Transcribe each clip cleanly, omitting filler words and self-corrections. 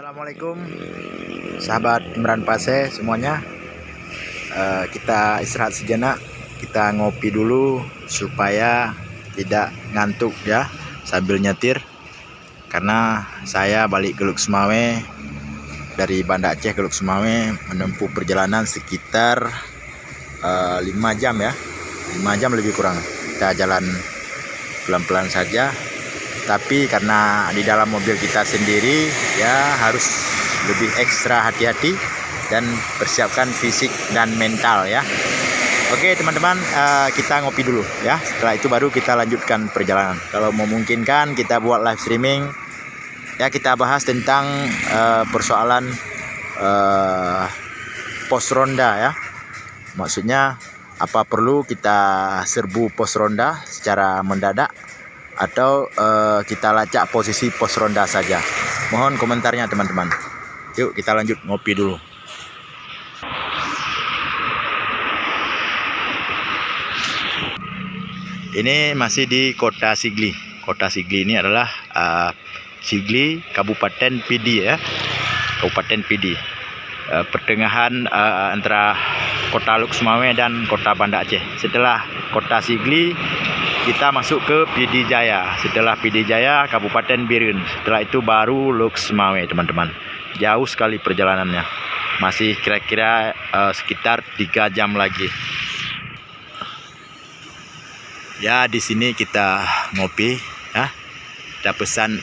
Assalamualaikum sahabat Imran Pase semuanya. Kita istirahat sejenak, kita ngopi dulu supaya tidak ngantuk ya sambil nyetir. Karena saya balik ke Luksemawe dari Banda Aceh ke Luksemawe menempuh perjalanan sekitar 5 jam ya, 5 jam lebih kurang. Kita jalan pelan-pelan saja. Tapi karena di dalam mobil kita sendiri ya harus lebih ekstra hati-hati dan persiapkan fisik dan mental ya. Oke teman-teman, kita ngopi dulu ya. Setelah itu baru kita lanjutkan perjalanan. Kalau memungkinkan kita buat live streaming ya, kita bahas tentang persoalan pos ronda ya. Maksudnya apa perlu kita serbu pos ronda secara mendadak atau kita lacak posisi pos ronda saja. Mohon komentarnya teman-teman. Yuk kita lanjut ngopi dulu. Ini masih di Kota Sigli. Kota Sigli ini adalah Sigli Kabupaten Pidi ya. Kabupaten Pidi. Pertengahan antara Kota Luksemawe dan Kota Banda Aceh. Setelah Kota Sigli kita masuk ke Pidi Jaya. Setelah Pidi Jaya Kabupaten Birun. Setelah itu baru Luksemawe teman-teman. Jauh sekali perjalanannya. Masih kira-kira sekitar 3 jam lagi. Ya di sini kita ngopi ya. Kita pesan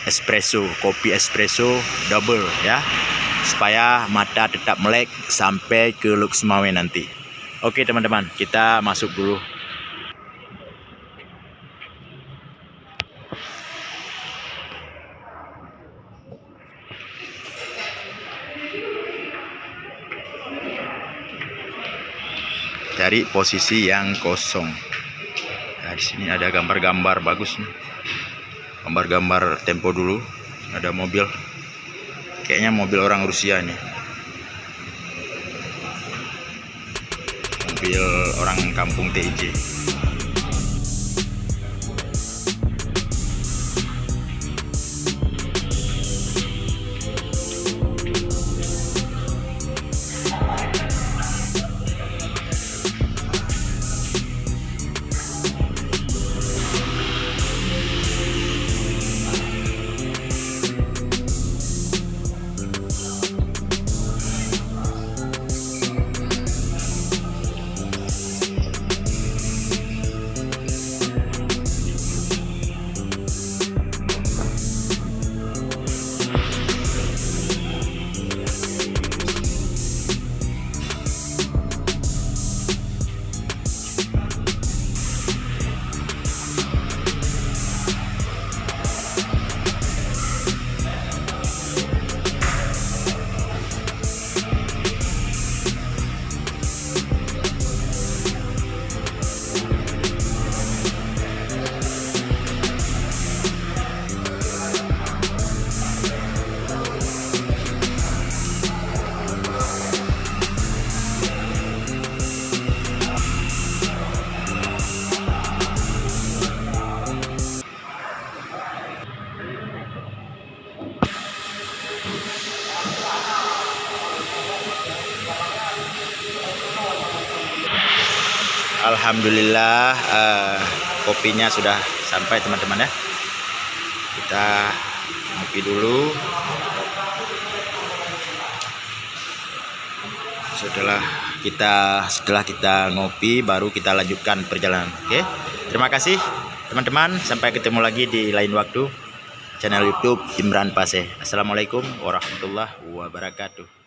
espresso, kopi espresso double ya. Supaya mata tetap melek sampai ke Luksemawe nanti. Oke teman-teman, kita masuk dulu. Cari posisi yang kosong. Nah, di sini ada gambar-gambar bagus nih. Gambar-gambar tempo dulu. Ada mobil. Kayaknya mobil orang Rusia nih. Mobil orang kampung TIJ. Alhamdulillah kopinya sudah sampai teman-teman ya. Kita ngopi dulu. Setelah kita ngopi baru kita lanjutkan perjalanan. Oke. Terima kasih teman-teman, sampai ketemu lagi di lain waktu. Channel YouTube Imran Pase. Assalamualaikum warahmatullahi wabarakatuh.